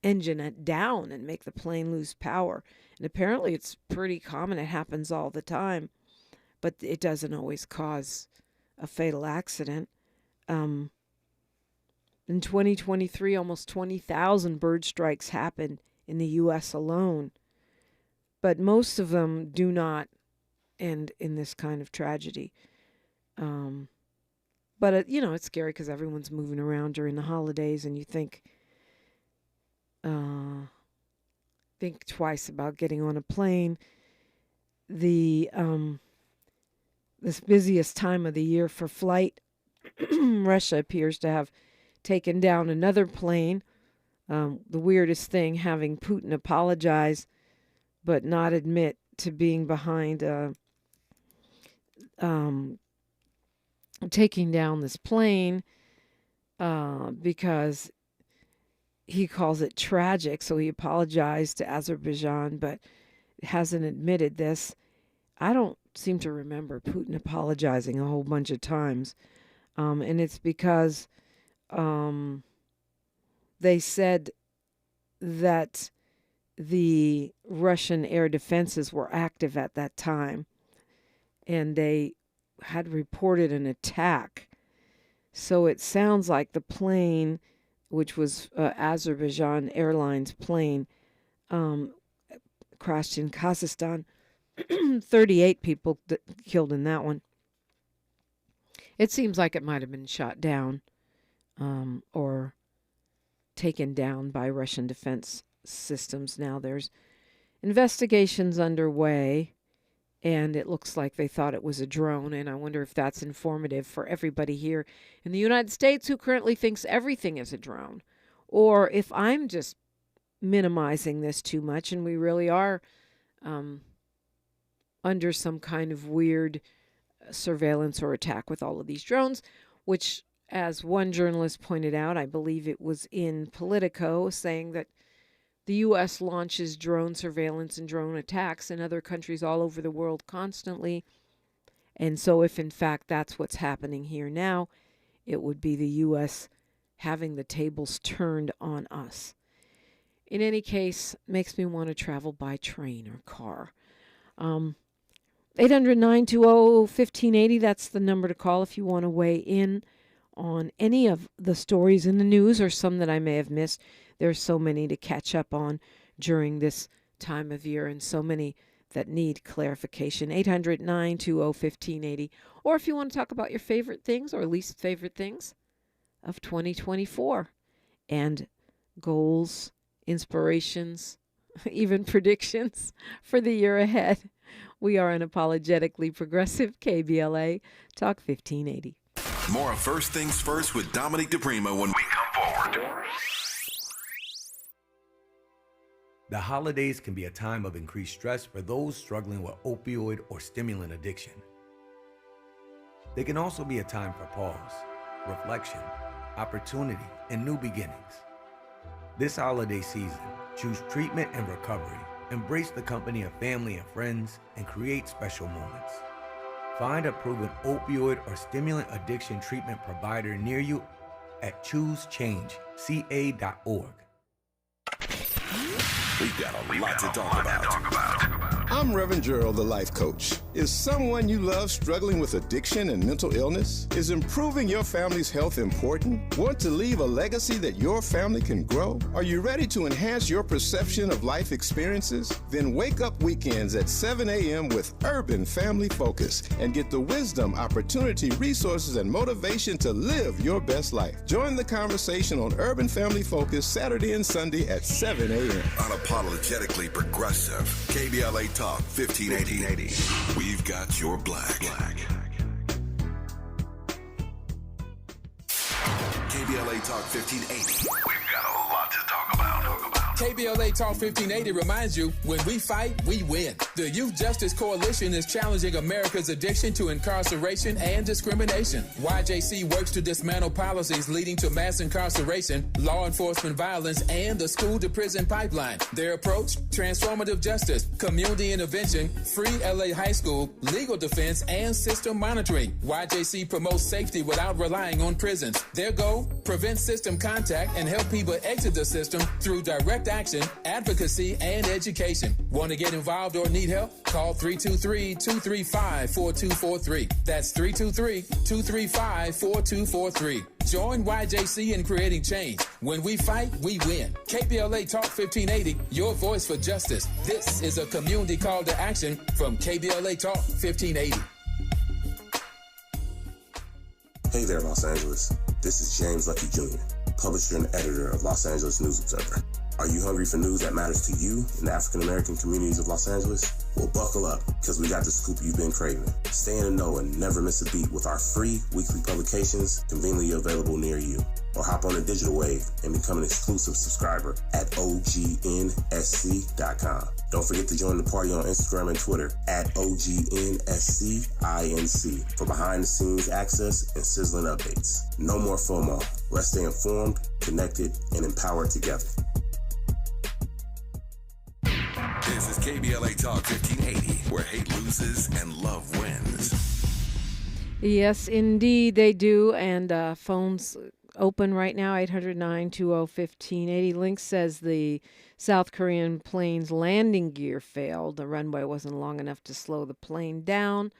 engine down and make the plane lose power. And apparently it's pretty common. It happens all the time, but it doesn't always cause a fatal accident. In 2023, almost 20,000 bird strikes happened in the U.S. alone, but most of them do not end in this kind of tragedy. But it's scary because everyone's moving around during the holidays, and you think twice about getting on a plane. This busiest time of the year for flight, Russia appears to have taken down another plane. The weirdest thing, having Putin apologize but not admit to being behind taking down this plane because he calls it tragic. So he apologized to Azerbaijan, but hasn't admitted this. I don't seem to remember Putin apologizing a whole bunch of times. And it's because they said that the Russian air defenses were active at that time, and they had reported an attack. So it sounds like the plane, which was Azerbaijan Airlines plane, crashed in Kazakhstan. 38 people killed in that one. It seems like it might have been shot down or taken down by Russian defense systems. Now there's investigations underway, and it looks like they thought it was a drone, and I wonder if that's informative for everybody here in the United States who currently thinks everything is a drone, or if I'm just minimizing this too much and we really are under some kind of weird surveillance or attack with all of these drones, which, as one journalist pointed out, I believe it was in Politico, saying that the U.S. launches drone surveillance and drone attacks in other countries all over the world constantly. And so if, in fact, that's what's happening here now, it would be the U.S. having the tables turned on us. In any case, makes me want to travel by train or car. 800-920-1580, that's the number to call if you want to weigh in on any of the stories in the news or some that I may have missed. There's so many to catch up on during this time of year and so many that need clarification. 800-920-1580. Or if you want to talk about your favorite things or least favorite things of 2024 and goals, inspirations, even predictions for the year ahead. We are unapologetically progressive. KBLA Talk 1580. More of First Things First with Dominique DiPrima when we come forward. The holidays can be a time of increased stress for those struggling with opioid or stimulant addiction. They can also be a time for pause, reflection, opportunity, and new beginnings. This holiday season, choose treatment and recovery. Embrace the company of family and friends and create special moments. Find a proven opioid or stimulant addiction treatment provider near you at choosechangeca.org. We've got a lot to talk about. I'm Reverend Gerald, the life coach. Is someone you love struggling with addiction and mental illness? Is improving your family's health important? Want to leave a legacy that your family can grow? Are you ready to enhance your perception of life experiences? Then wake up weekends at 7 a.m. with Urban Family Focus and get the wisdom, opportunity, resources, and motivation to live your best life. Join the conversation on Urban Family Focus Saturday and Sunday at 7 a.m. Unapologetically progressive. KBLA Talk 1580. We've got your black. KBLA Talk 1580. We've got a lot to talk about. KBLA Talk 1580 reminds you, when we fight, we win. The Youth Justice Coalition is challenging America's addiction to incarceration and discrimination. YJC works to dismantle policies leading to mass incarceration, law enforcement violence, and the school-to-prison pipeline. Their approach, transformative justice, community intervention, free LA high school, legal defense, and system monitoring. YJC promotes safety without relying on prisons. Their goal, prevent system contact and help people exit the system through direct action, advocacy, and education. Want to get involved or need help? Call 323-235-4243. That's 323-235-4243. Join YJC in creating change. When we fight, we win. KBLA Talk 1580, your voice for justice. This is a community call to action from KBLA Talk 1580. Hey there, Los Angeles. This is James Lucky Jr., publisher and editor of Los Angeles News Observer. Are you hungry for news that matters to you in the African-American communities of Los Angeles? Well, buckle up, because we got the scoop you've been craving. Stay in the know and never miss a beat with our free weekly publications conveniently available near you. Or hop on the digital wave and become an exclusive subscriber at OGNSC.com. Don't forget to join the party on Instagram and Twitter at OGNSCINC for behind-the-scenes access and sizzling updates. No more FOMO. Let's stay informed, connected, and empowered together. This is KBLA Talk 1580, where hate loses and love wins. Yes, indeed they do. And phones open right now, 800-920-1580. Link says the South Korean plane's landing gear failed. The runway wasn't long enough to slow the plane down.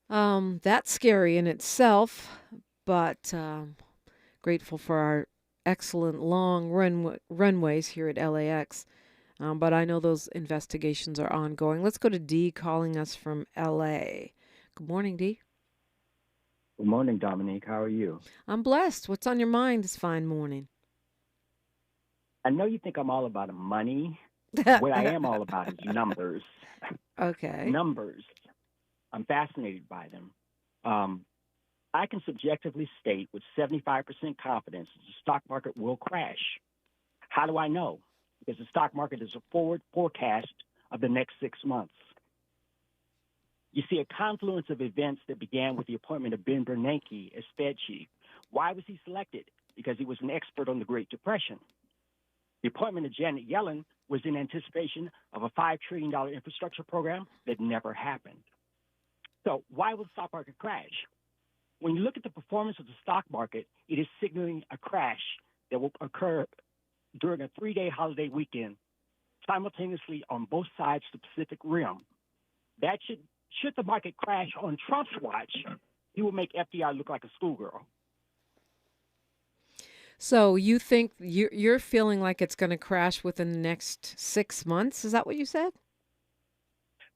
That's scary in itself, but grateful for our excellent long runways here at LAX. But I know those investigations are ongoing. Let's go to Dee calling us from L.A. Good morning, Dee. Good morning, Dominique. How are you? I'm blessed. What's on your mind this fine morning? I know you think I'm all about money, What I am all about is numbers. Okay. Numbers. I'm fascinated by them. I can subjectively state with 75% confidence that the stock market will crash. How do I know? Because the stock market is a forward forecast of the next 6 months. You see a confluence of events that began with the appointment of Ben Bernanke as Fed chief. Why was he selected? Because he was an expert on the Great Depression. The appointment of Janet Yellen was in anticipation of a $5 trillion infrastructure program that never happened. So why will the stock market crash? When you look at the performance of the stock market, it is signaling a crash that will occur during a 3-day holiday weekend, simultaneously on both sides of the Pacific Rim. That should the market crash on Trump's watch, he will make FDR look like a schoolgirl. So you think you're feeling like it's going to crash within the next 6 months? Is that what you said?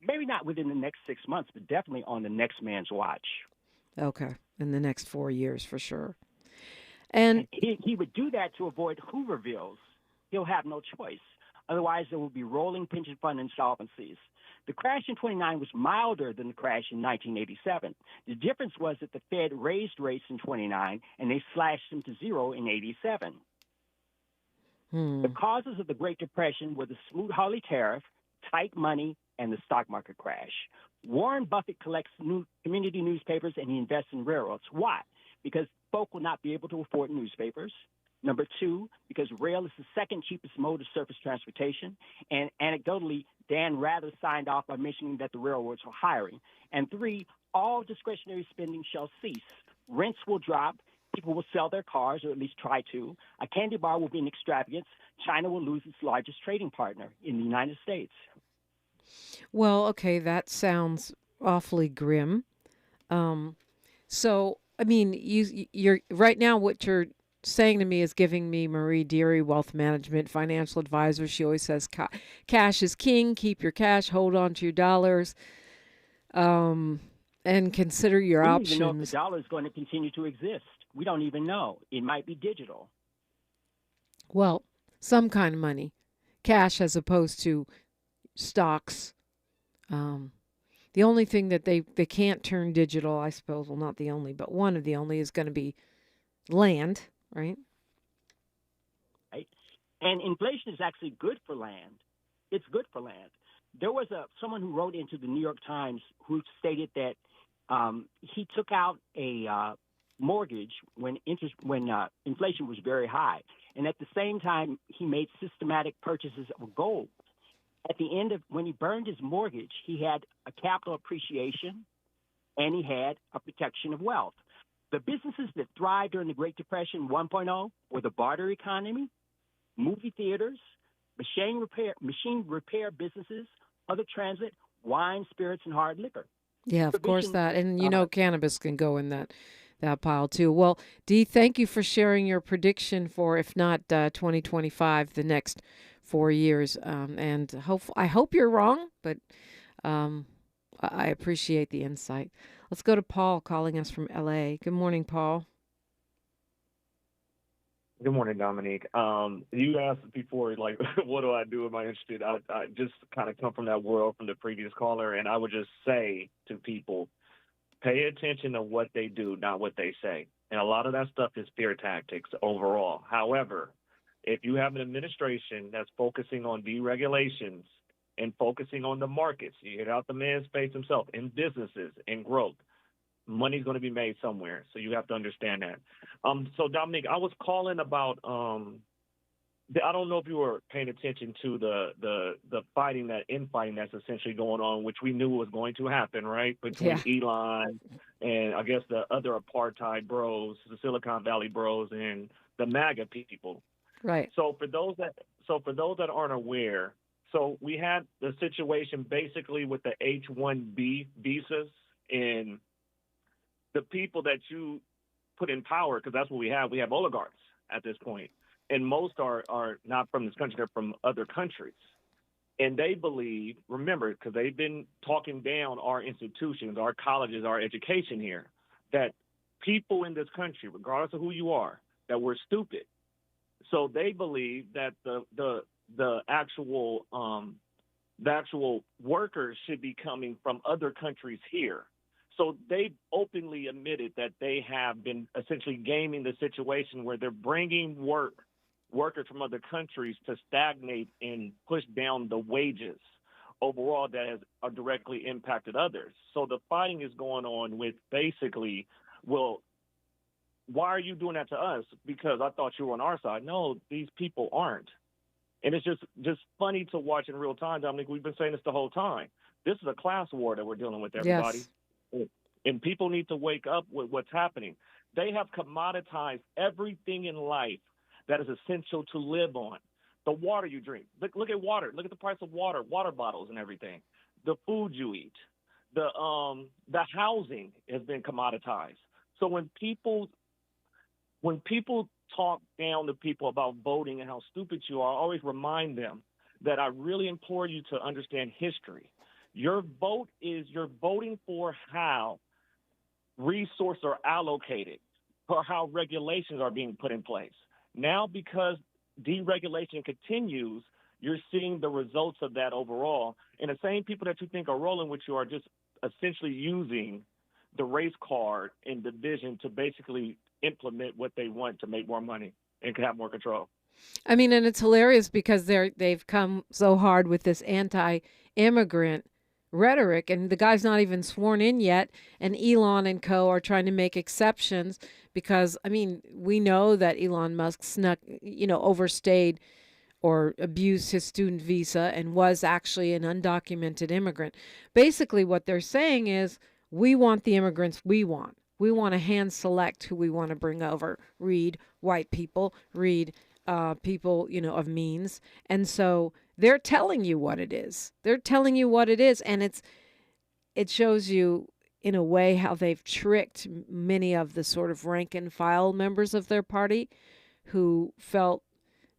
Maybe not within the next 6 months, but definitely on the next man's watch. Okay, in the next 4 years for sure. And he would do that to avoid Hoovervilles. He'll have no choice. Otherwise, there will be rolling pension fund insolvencies. The crash in 29 was milder than the crash in 1987. The difference was that the Fed raised rates in 29 and they slashed them to zero in 87. The causes of the Great Depression were the Smoot-Hawley tariff, tight money, and the stock market crash. Warren Buffett collects community newspapers and he invests in railroads. Why? Because folk will not be able to afford newspapers. Number two, because rail is the second cheapest mode of surface transportation. And anecdotally, Dan Rather signed off by mentioning that the railroads are hiring. And three, all discretionary spending shall cease. Rents will drop. People will sell their cars, or at least try to. A candy bar will be an extravagance. China will lose its largest trading partner in the United States. Well, okay, that sounds awfully grim. So, I mean, you're right now. What you're saying to me is giving me Marie Deary, wealth management, financial advisor. She always says, "Cash is king. Keep your cash. Hold on to your dollars, and consider your options." We don't even know if the dollar is going to continue to exist. We don't even know. It might be digital. Well, some kind of money, cash as opposed to stocks. The only thing that they can't turn digital, I suppose, well, not the only, but one of the only is going to be land, right? Right. And inflation is actually good for land. It's good for land. There was someone who wrote into the New York Times who stated that he took out a mortgage when inflation was very high, and at the same time he made systematic purchases of gold. At the end of when he burned his mortgage, he had a capital appreciation and he had a protection of wealth. The businesses that thrived during the Great Depression 1.0 were the barter economy, movie theaters, machine repair businesses, other transit, wine, spirits, and hard liquor. Yeah, of course that. And cannabis can go in that pile too. Well, Dee, thank you for sharing your prediction for, if not 2025, the next 4 years. And I hope you're wrong, but I appreciate the insight. Let's go to Paul calling us from LA. Good morning, Paul. Good morning, Dominique. You asked before, like, what do I do? Am I interested? I just kind of come from that world from the previous caller, and I would just say to people, pay attention to what they do, not what they say. And a lot of that stuff is fear tactics overall. However, if you have an administration that's focusing on deregulations and focusing on the markets, you hit out the man's face himself, in businesses, in growth, money's going to be made somewhere. So you have to understand that. So, Dominique, I was calling about, I don't know if you were paying attention to the fighting that's essentially going on, which we knew was going to happen, right? Between Elon and I guess the other apartheid bros, the Silicon Valley bros, and the MAGA people. Right. So for those that aren't aware, so we had the situation basically with the H-1B visas and the people that you put in power, because that's what we have. We have oligarchs at this point. And most are not from this country, they're from other countries. And they believe, remember, because they've been talking down our institutions, our colleges, our education here, that people in this country, regardless of who you are, that we're stupid. So they believe that the the actual workers should be coming from other countries here. So they openly admitted that they have been essentially gaming the situation where they're bringing workers from other countries to stagnate and push down the wages overall that has directly impacted others. So the fighting is going on with basically, well, why are you doing that to us? Because I thought you were on our side. No, these people aren't. And it's just funny to watch in real time, Dominique. We've been saying this the whole time. This is a class war that we're dealing with, everybody. Yes. And people need to wake up with what's happening. They have commoditized everything in life that is essential to live on. The water you drink. Look at water. Look at the price of water bottles and everything. The food you eat. The housing has been commoditized. So when people talk down to people about voting and how stupid you are, I always remind them that I really implore you to understand history. Your vote is you're voting for how resources are allocated or how regulations are being put in place. Now, because deregulation continues, you're seeing the results of that overall. And the same people that you think are rolling with you are just essentially using the race card and division to basically implement what they want to make more money and have more control. I mean, and it's hilarious because they've come so hard with this anti-immigrant rhetoric, and the guy's not even sworn in yet, and Elon and co are trying to make exceptions because, I mean, we know that Elon Musk overstayed or abused his student visa and was actually an undocumented immigrant. Basically, what they're saying is, we want the immigrants we want. We want to hand select who we want to bring over. Read white people, read people, of means. And so they're telling you what it is. They're telling you what it is. And it shows you in a way how they've tricked many of the sort of rank and file members of their party who felt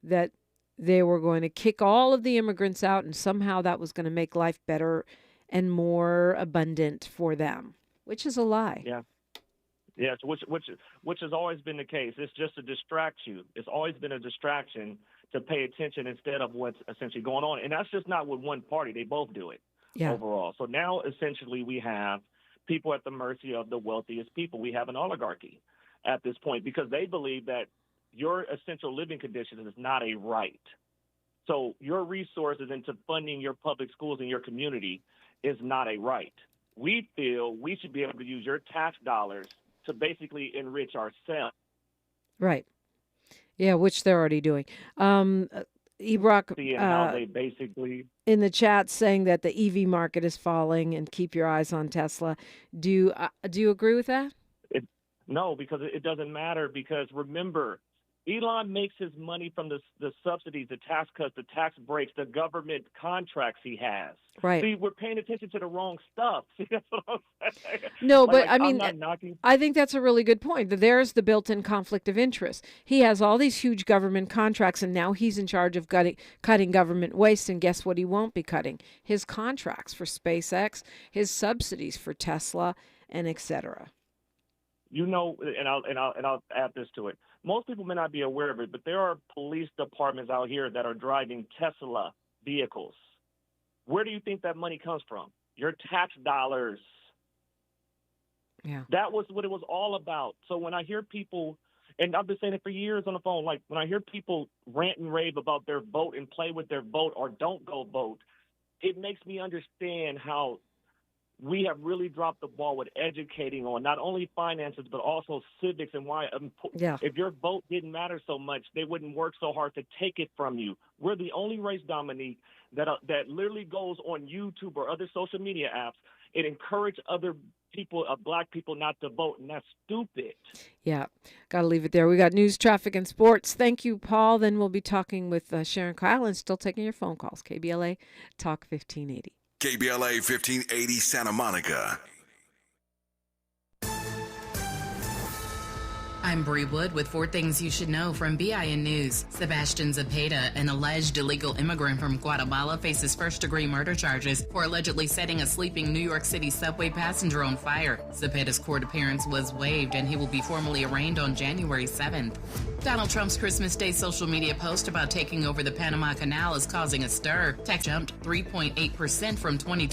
that they were going to kick all of the immigrants out and somehow that was going to make life better and more abundant for them, which is a lie. Yeah. Yes, which has always been the case. It's just to distract you. It's always been a distraction to pay attention instead of what's essentially going on. And that's just not with one party. They both do it overall. So now essentially we have people at the mercy of the wealthiest people. We have an oligarchy at this point because they believe that your essential living conditions is not a right. So your resources into funding your public schools in your community is not a right. We feel we should be able to use your tax dollars to basically enrich ourselves. Right. Yeah, which they're already doing. Ebrock, Seeing how they basically in the chat saying that the EV market is falling and keep your eyes on Tesla. Do you agree with that? No, because it doesn't matter. Because remember, Elon makes his money from the subsidies, the tax cuts, the tax breaks, the government contracts he has. Right. See, we're paying attention to the wrong stuff. See, that's what I'm saying. No, but I I'm mean, knocking. I think that's a really good point. That there's the built-in conflict of interest. He has all these huge government contracts, and now he's in charge of cutting government waste. And guess what? He won't be cutting his contracts for SpaceX, his subsidies for Tesla, and etc. And I'll add this to it. Most people may not be aware of it, but there are police departments out here that are driving Tesla vehicles. Where do you think that money comes from? Your tax dollars. Yeah. That was what it was all about. So when I hear people, and I've been saying it for years on the phone, like when I hear people rant and rave about their vote and play with their vote or don't go vote, it makes me understand how we have really dropped the ball with educating on not only finances, but also civics and why if your vote didn't matter so much, they wouldn't work so hard to take it from you. We're the only race, Dominique, that literally goes on YouTube or other social media apps and encourage other people, black people, not to vote, and that's stupid. Yeah, got to leave it there. We got news, traffic, and sports. Thank you, Paul. Then we'll be talking with Sharon Kyle and still taking your phone calls. KBLA Talk 1580. KBLA 1580 Santa Monica. I'm Bree Wood with 4 things you should know from BIN News. Sebastian Zepeda, an alleged illegal immigrant from Guatemala, faces first-degree murder charges for allegedly setting a sleeping New York City subway passenger on fire. Zepeda's court appearance was waived, and he will be formally arraigned on January 7th. Donald Trump's Christmas Day social media post about taking over the Panama Canal is causing a stir. Tech jumped 3.8% from 2020.